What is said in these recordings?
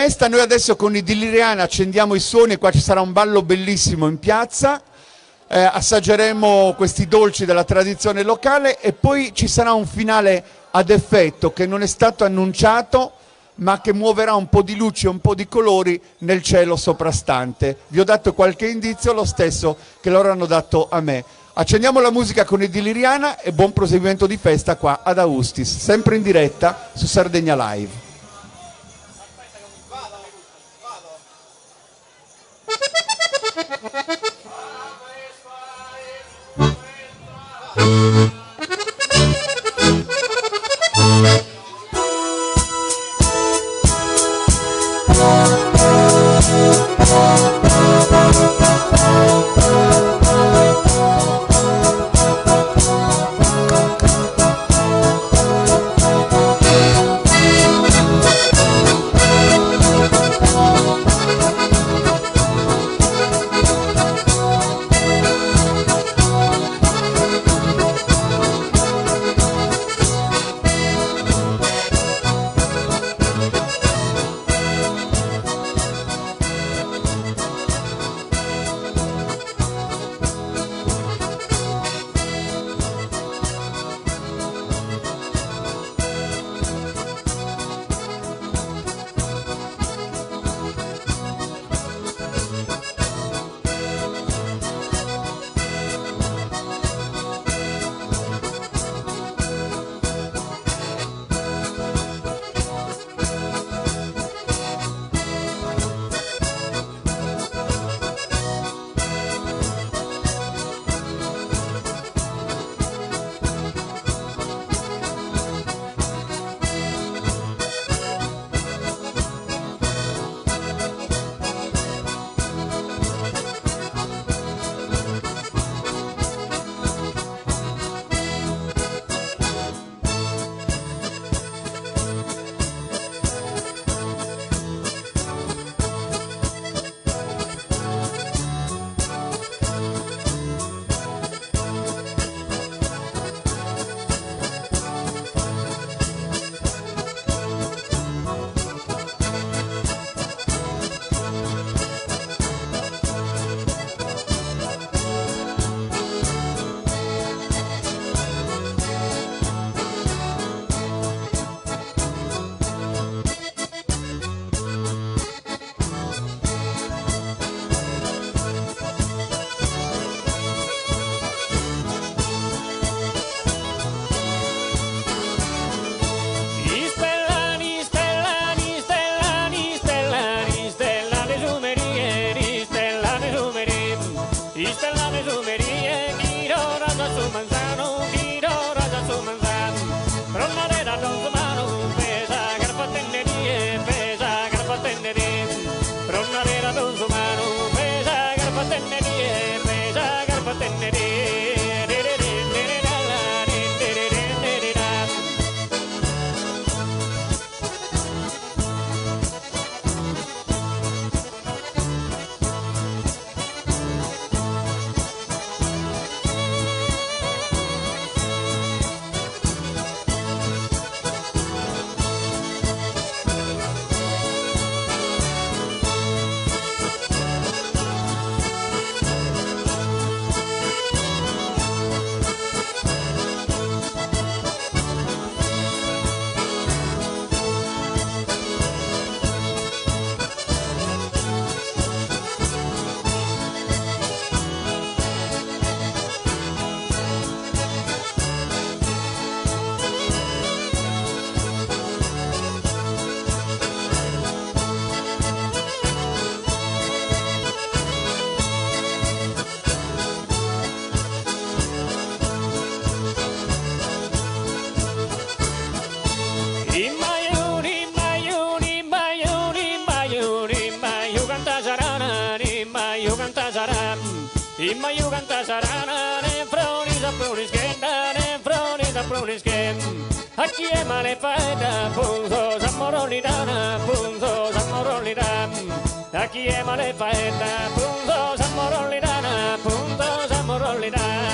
festa. Noi adesso con i Dilliriana accendiamo i suoni e qua ci sarà un ballo bellissimo in piazza. Assaggeremo questi dolci della tradizione locale e poi ci sarà un finale ad effetto che non è stato annunciato, ma che muoverà un po' di luce e un po' di colori nel cielo soprastante. Vi ho dato qualche indizio, lo stesso che loro hanno dato a me. Accendiamo la musica con i Dilliriana e buon proseguimento di festa qua ad Austis, sempre in diretta su Sardegna Live. Imma io canta sarana, ne fronis a fronis che ne fronis a fronis che a chi è male faida, punto s'amorolidana, punto s'amorolidana, a chi è male faida, punto s'amorolidana, punto s'amorolidana.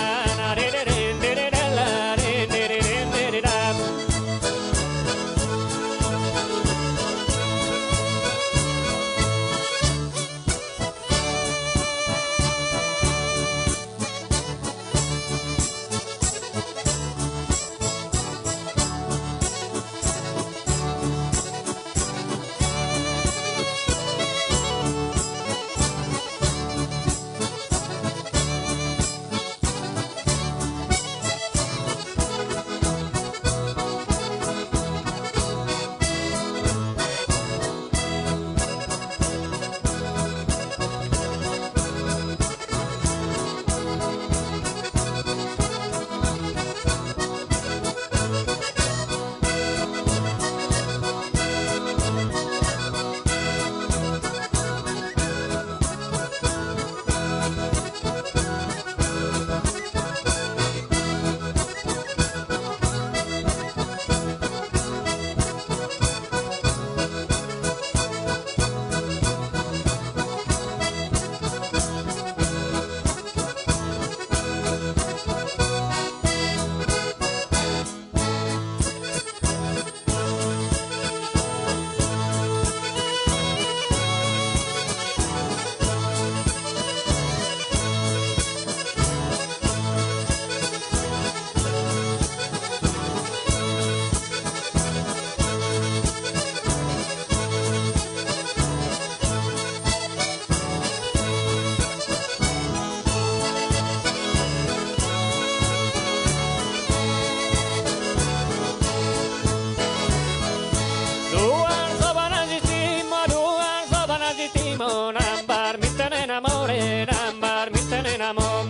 stimo, nambar mitten en amore, nambar mitten en amor.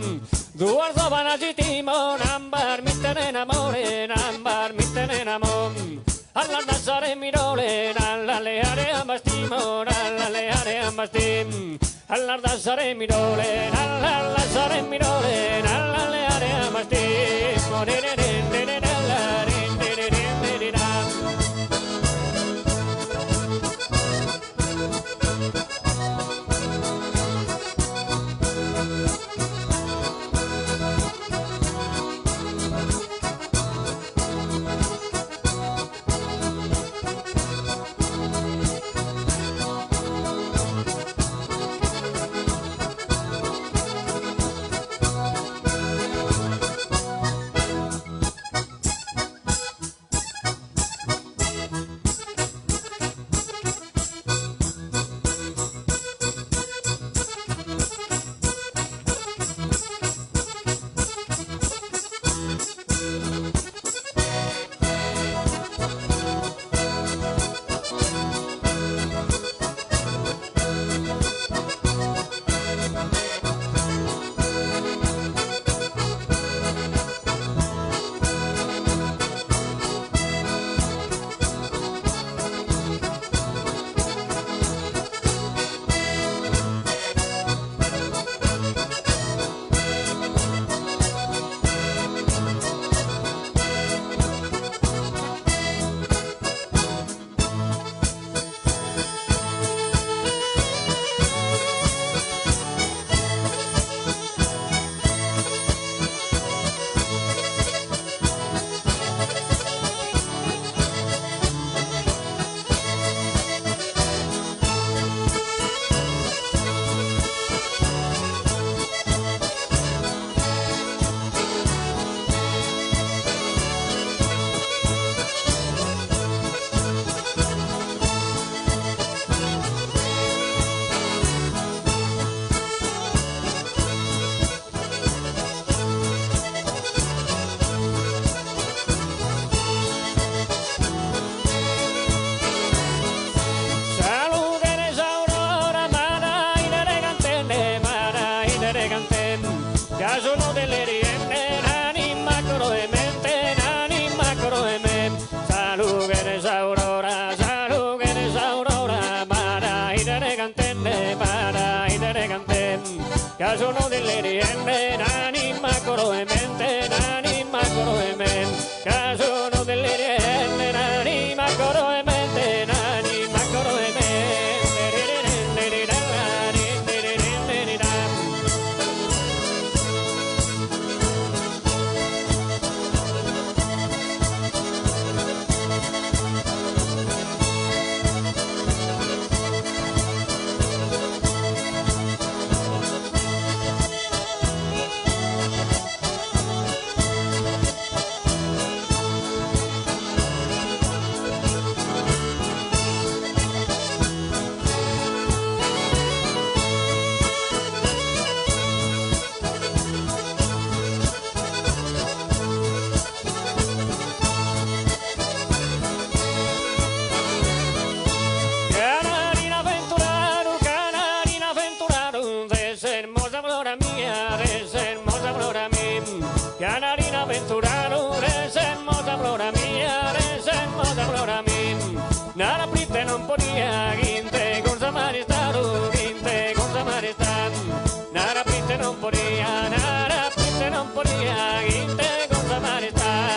Due giovani agitimo, nambar mitten en amore, nambar mitten en amor. Alla danzare mirole, alla leare ambastimo, alla leare ambastim. Alla danzare mirole, alla danzare mirole, alla leare ambastim. Sono delle rienne, nani macro e mente, nani macro e mente. Sono delle rienne, nani macro e mente, nani macro e mente. Canarina Venturano, eres hermosa flora mía, eres hermosa flora mía. Nada prite non podía, guinte con samaristano, guinte con samaristano. Nada prite non podía, nada prite non podía, guinte con samaristano.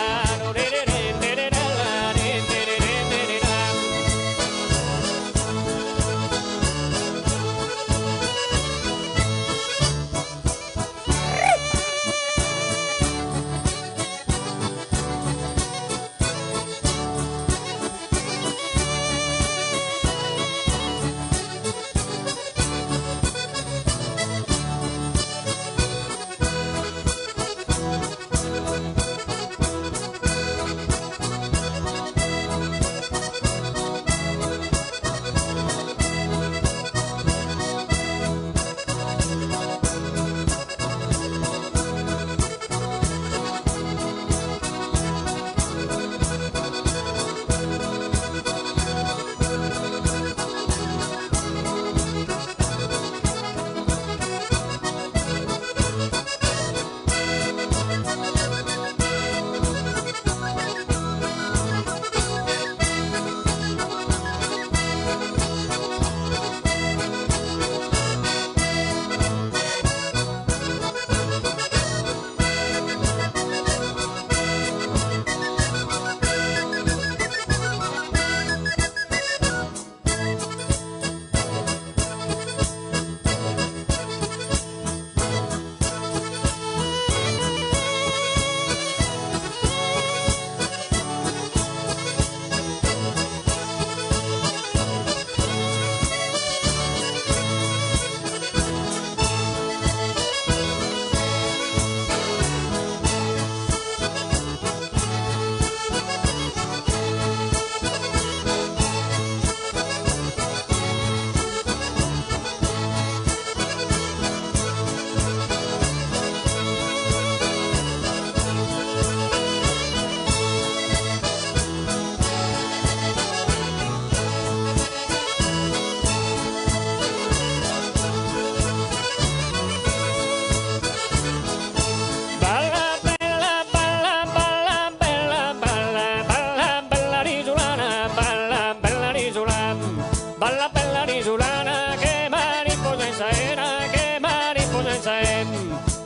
bella risulana, che mariposa in saena, che mariposa in saena.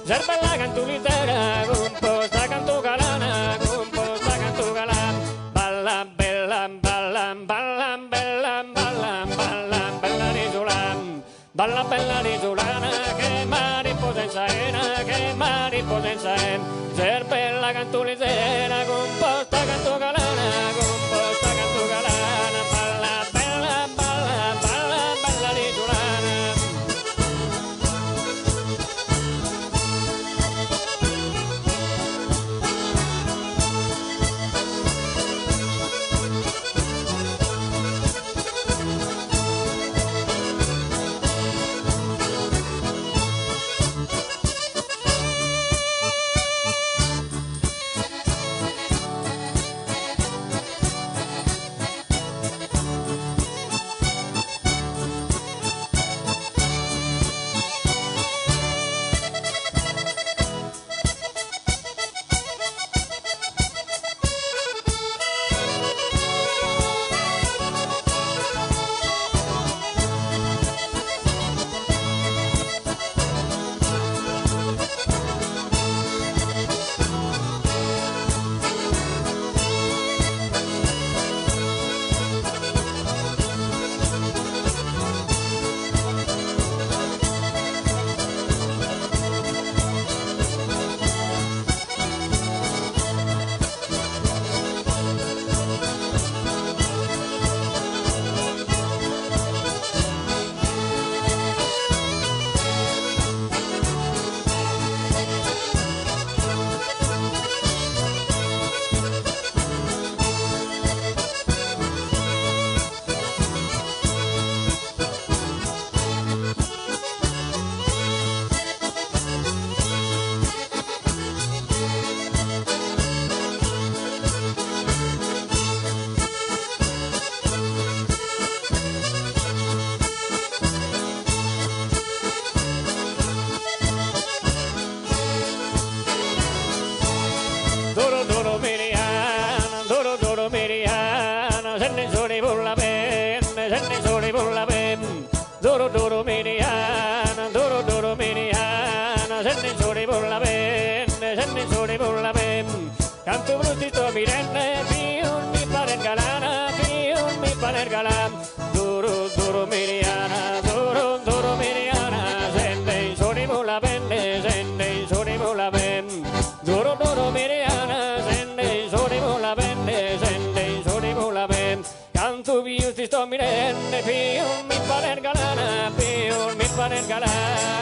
Ser bella cantulitera, composta canto galana, composta canto galana. Balla, bella, balla, balla, bella, balla, balla, bella risulana. Balla bella risulana, che mariposa in saena, che mariposa in saena. Ser bella cantulitera, composta canto galana, composta canto galana. Balla bella, balla, balla, bella risulana. Duro duro miriana, se ne sole por la pen, se ne sole por la pen. Duro miriana, se ne sole por la pen, se ne sole por la pen. Canto brutito mirenne, piun mi paner galana, piun mi paner galana. Duro miriana, duro miriana, se ne sole por la pen, se ne sole por la pen. Duro miriana, se ne sole por la pen, se ne sole por la pen. Canto più ti sto mirando, più mi paner galana, più mi paner galana.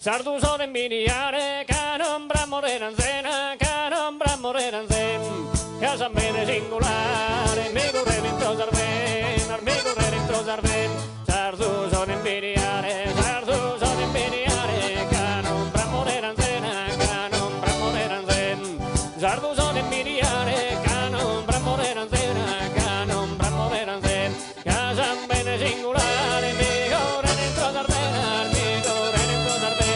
Sardu soden miniare, canon bramore danzena, canon bramore danzen. Casa bene singolare, migure dentro zarven, armigure dentro zarven. Sardu soden miniare, sardu soden miniare, canon bramore danzena, canon bramore danzen. Sardu soden miniare, canon bramore danzena, canon bramore danzen. Casa bene singolare, migure dentro zarven, armigure dentro zarven.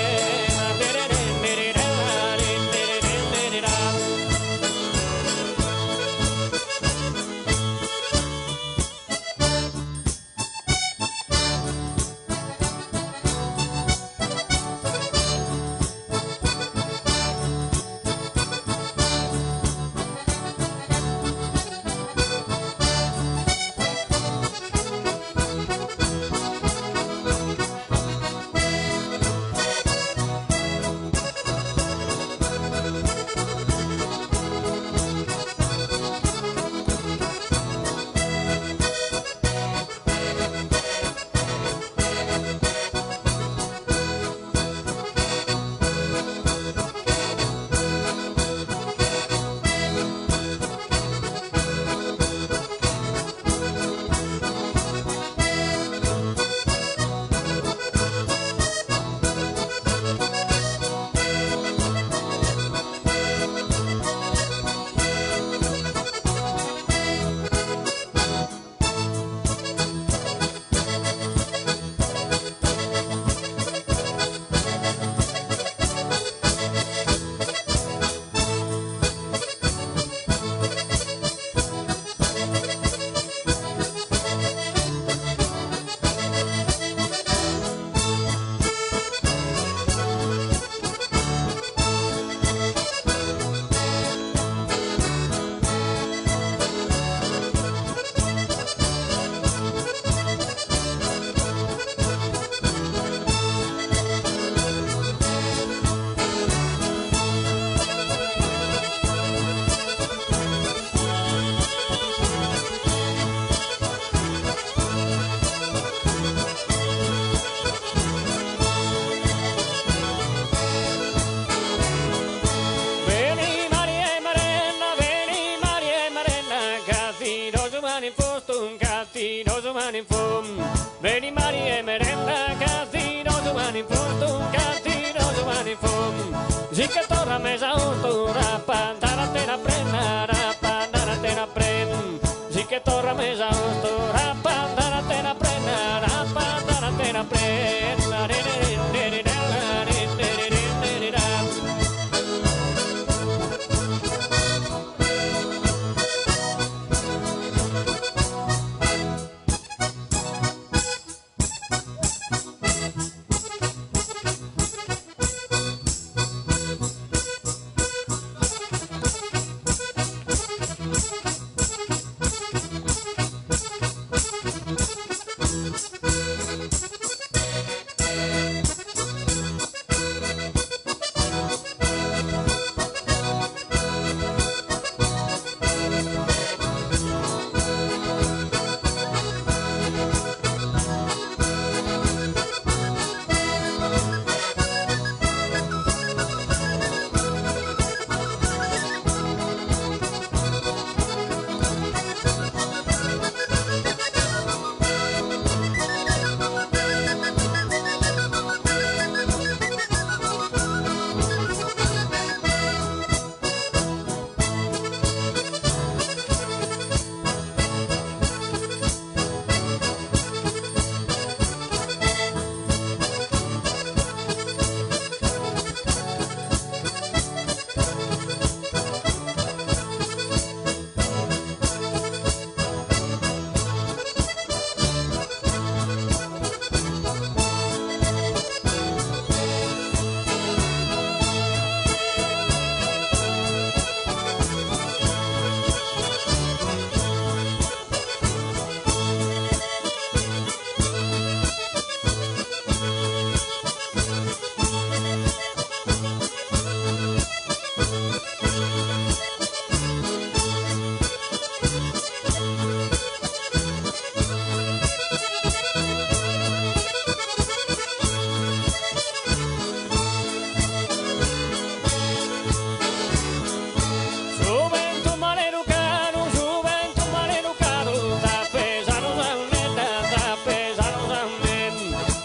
Veni mari e merenda, casino, domani in fondo, un casino, domani in fondo. Si che torna a mesa otto, rapandara te la prenda, rapandara te la prenda. Si che torna a mesa otto, rapandara te la prenda, rapandara te la prenda.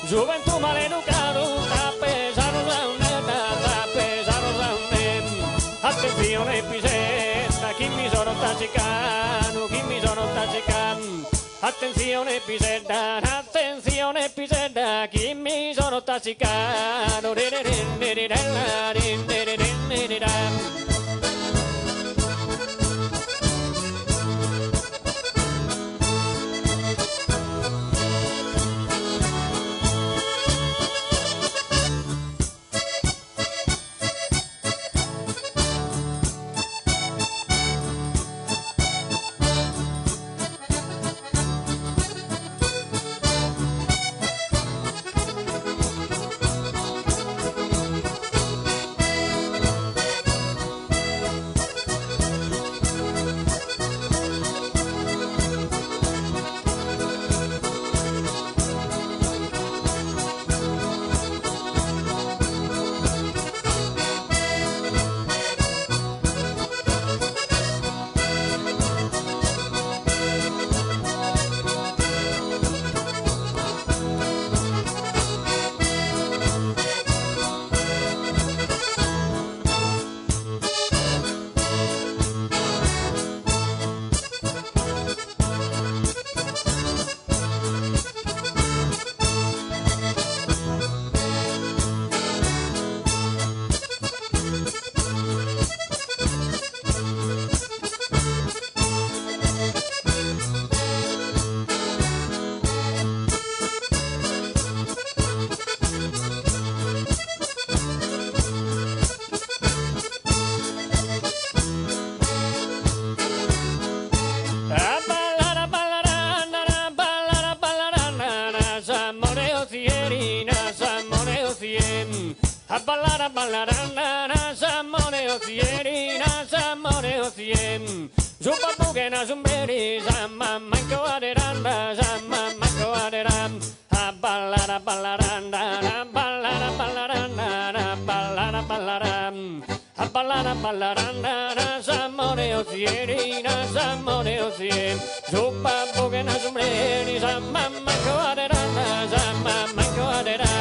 gioventù maleducato, sta pesando sta pesando attenzione Pisetta, chi mi sono tazzicando, chi mi sono tazzicando. Attenzione Pisetta, chi mi sono tazzicando. A ballare, samone osiem. Zupa bugena zumberi, sama manco aderanda, sama manco aderam. A ballare, a ballare, samone osiem. Zupa bugena zumberi, sama manco aderanda, sama manco aderanda.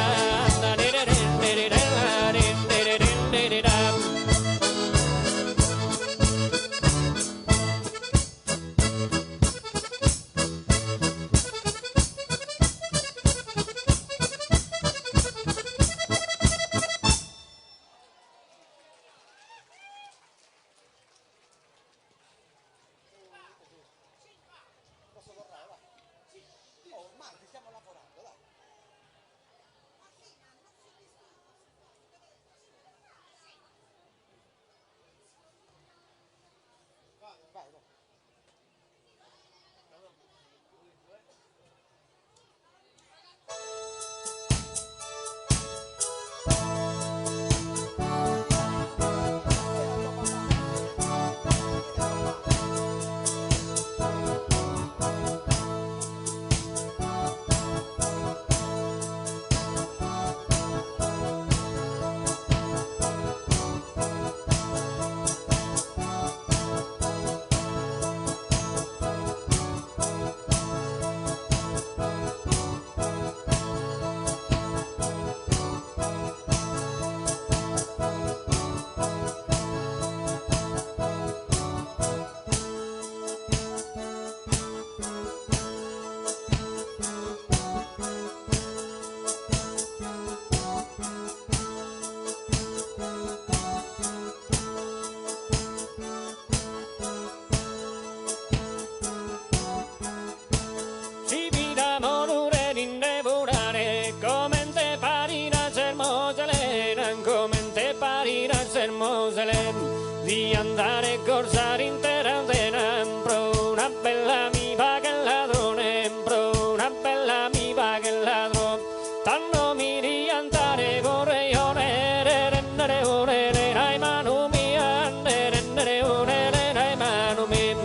Di andare corsa intera antena, pro una bella mi paga il ladrone, pro una bella mi paga il ladrone. Tanto mi di andare corre ore, rendere ore, dai mano mia, rendere ore, dai mano mia.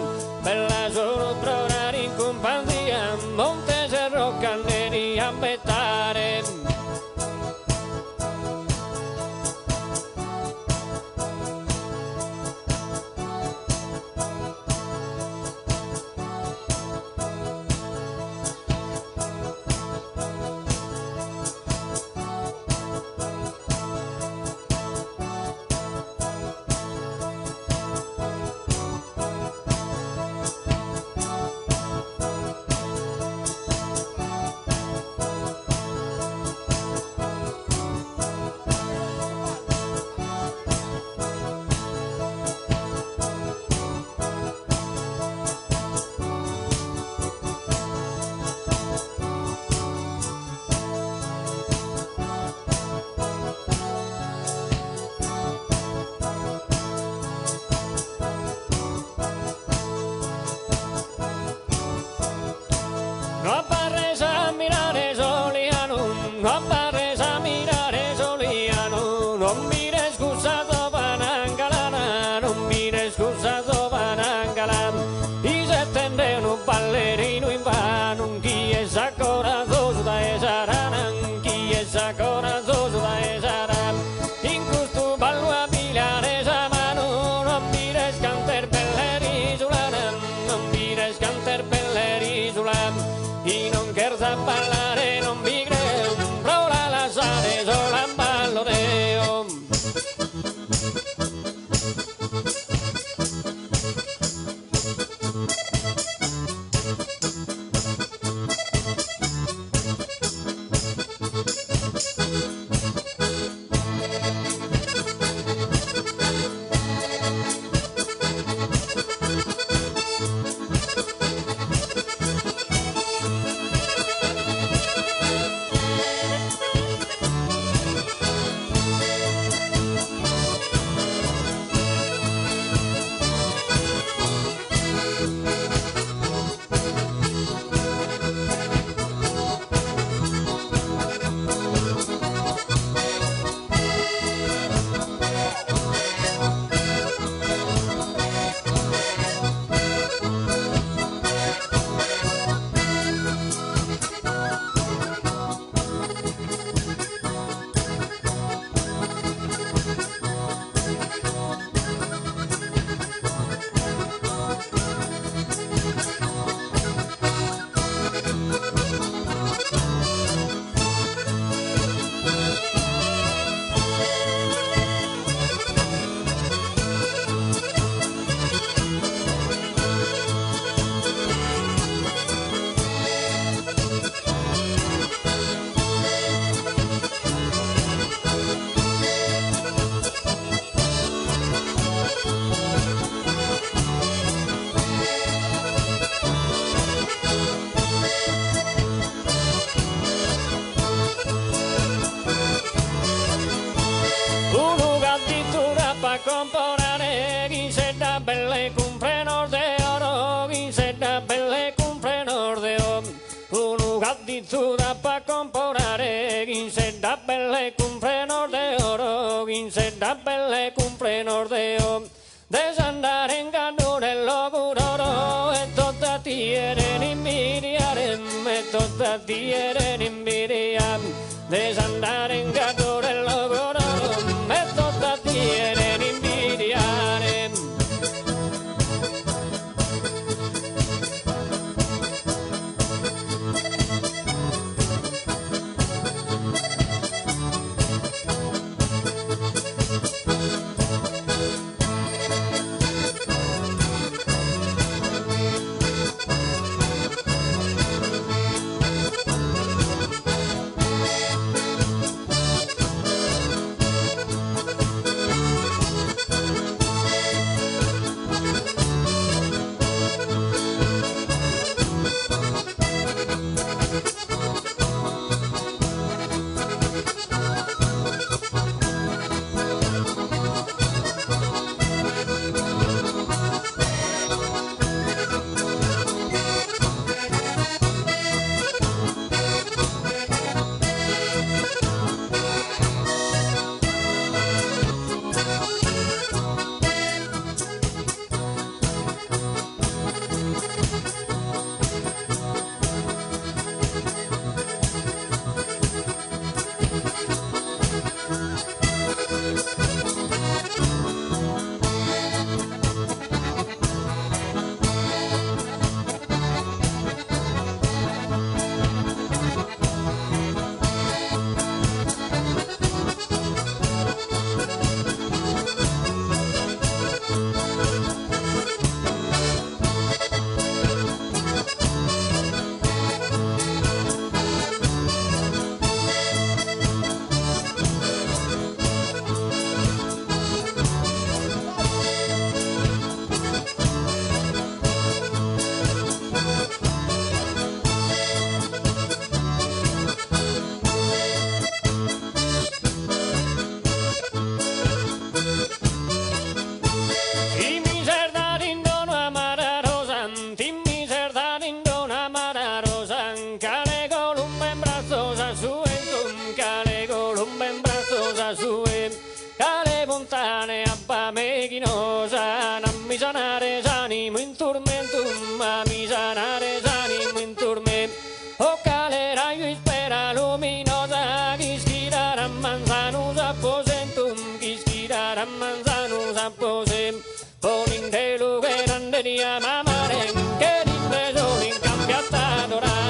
Bella solo trovare in compagnia, monte cerro candeli a aspettare. no parres a mirare soliano, no parres a mirare soliano, non mires scusato panangalana, non mires scusato panangalana, i settende un ballerino in vano, chi è coraggioso da esarana, chi è coraggioso da esarana, in questo ballo a pigliare sa mano, non mires canter belle risulana, non mires canter belle risulana, i non scherza a ballare non mi creo, provo a lasciare solo a ballo deo. Comporare chi se da belle compreno de oro, chi se da belle compreno de oro, uno addirittura pa comporare chi se da belle compreno de oro, chi se da belle compreno de oro, desandare in canto del locuroro e tutta tiere in invidiare, e tutta tiere in invidiare, desandare in canto del locuroro e tutta tiere in invidiare. cale columba in brazzo sa suentum, cale columba in brazzo sa suentum, cale montane abba meghinosa, non mi sanare s'animo in tormentum, ma mi sanare s'animo in tormentum, o cale raio spera luminosa, chi schira rammanzano s'apposentum, chi schira rammanzano s'apposentum, con intelo che grande di amamare, che l'impreso in cambiata adorare.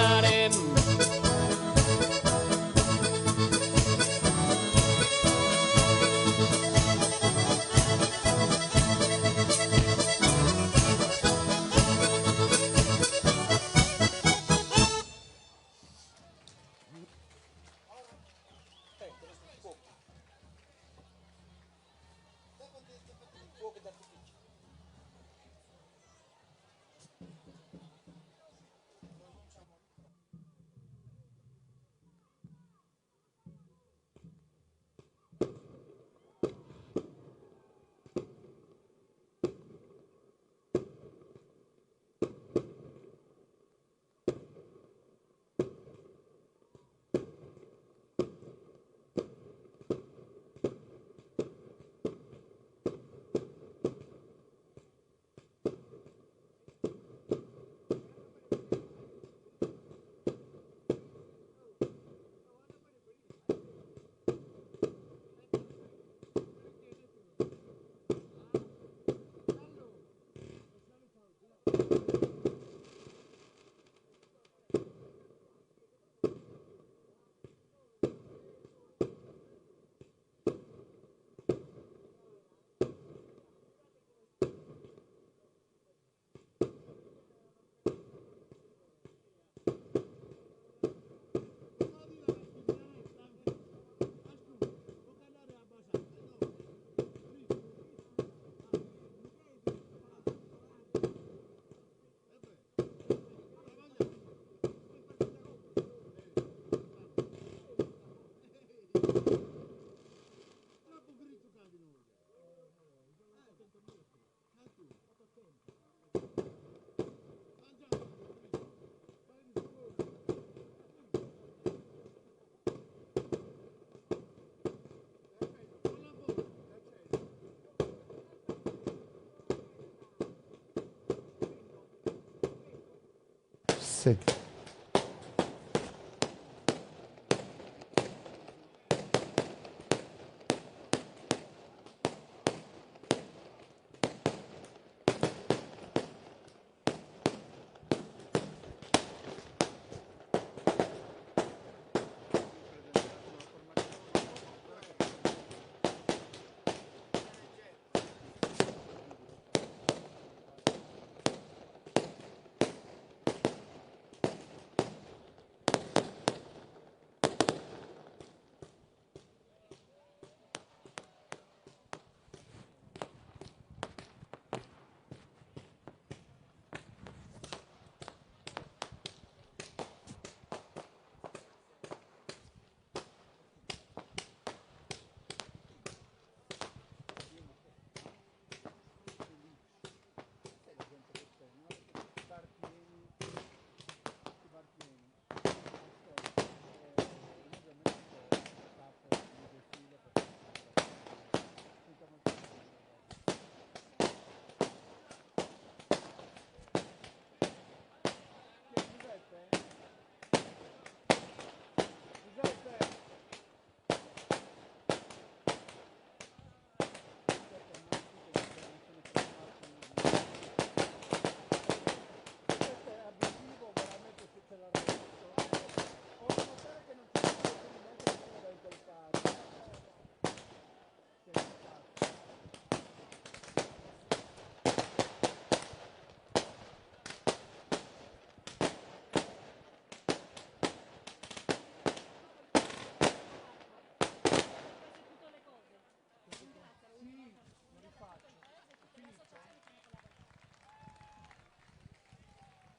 Sì.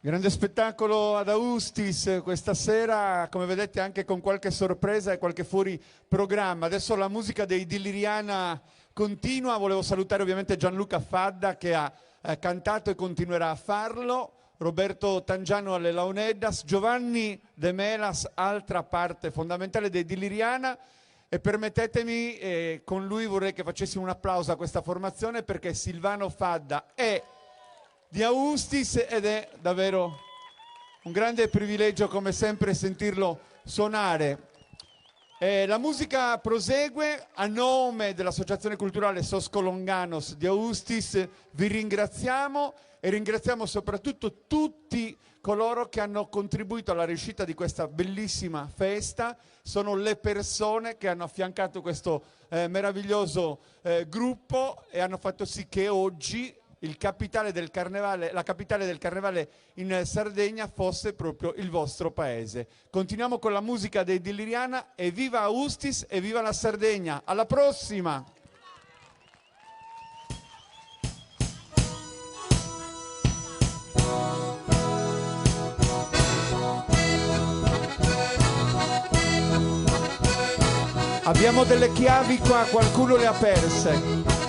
Grande spettacolo ad Austis questa sera, come vedete anche con qualche sorpresa e qualche fuori programma. Adesso la musica dei Dilliriana continua, volevo salutare ovviamente Gianluca Fadda che ha cantato e continuerà a farlo. Roberto Tangiano alle Launeddas, Giovanni De Melas, altra parte fondamentale dei di Liriana, e permettetemi, con lui vorrei che facessimo un applauso a questa formazione perché Silvano Fadda è di Austis ed è davvero un grande privilegio come sempre sentirlo suonare. La musica prosegue. A nome dell'Associazione Culturale Sosco Longanos di Austis vi ringraziamo e ringraziamo soprattutto tutti coloro che hanno contribuito alla riuscita di questa bellissima festa. Sono le persone che hanno affiancato questo meraviglioso gruppo e hanno fatto sì che oggi la capitale del carnevale in Sardegna fosse proprio il vostro paese. Continuiamo con la musica dei di Liriana e viva Austis e viva la Sardegna. Alla prossima! Abbiamo delle chiavi qua, qualcuno le ha perse.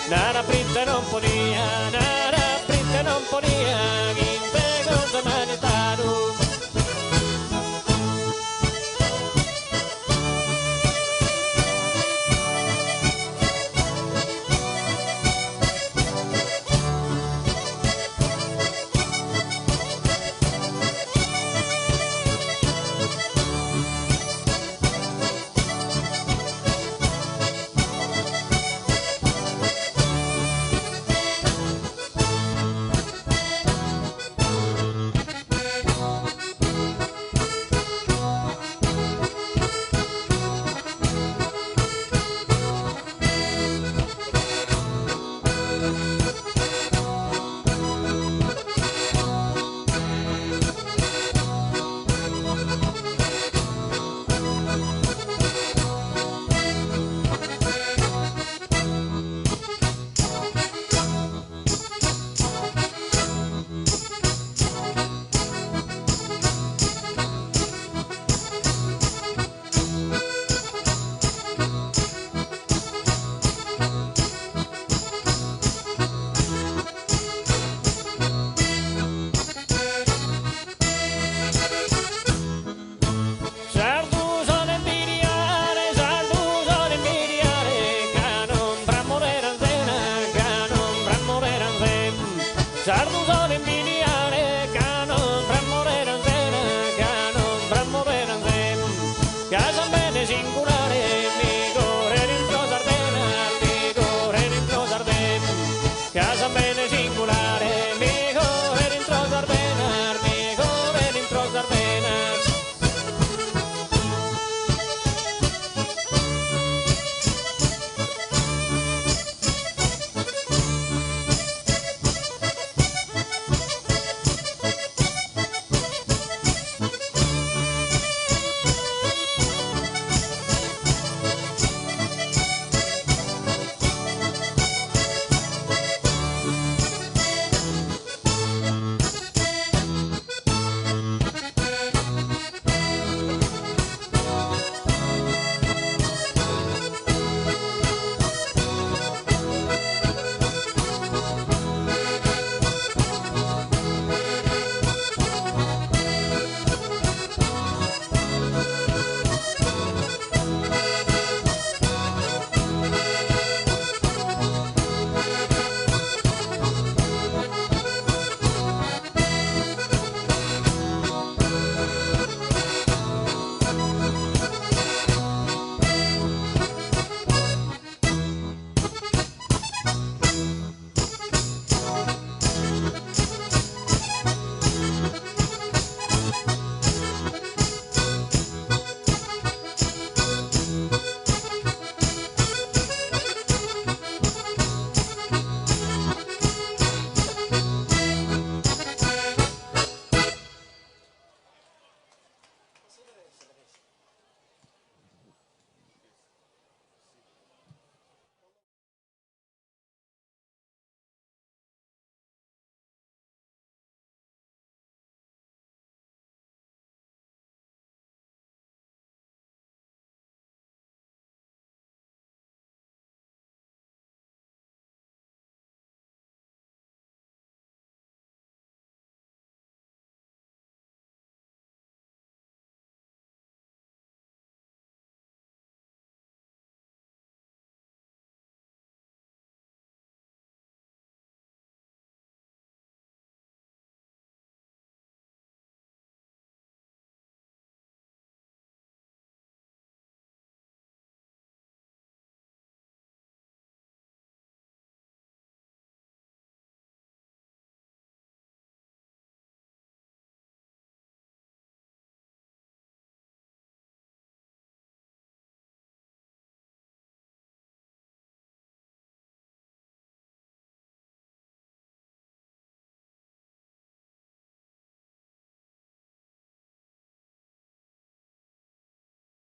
Nara Printe non ponía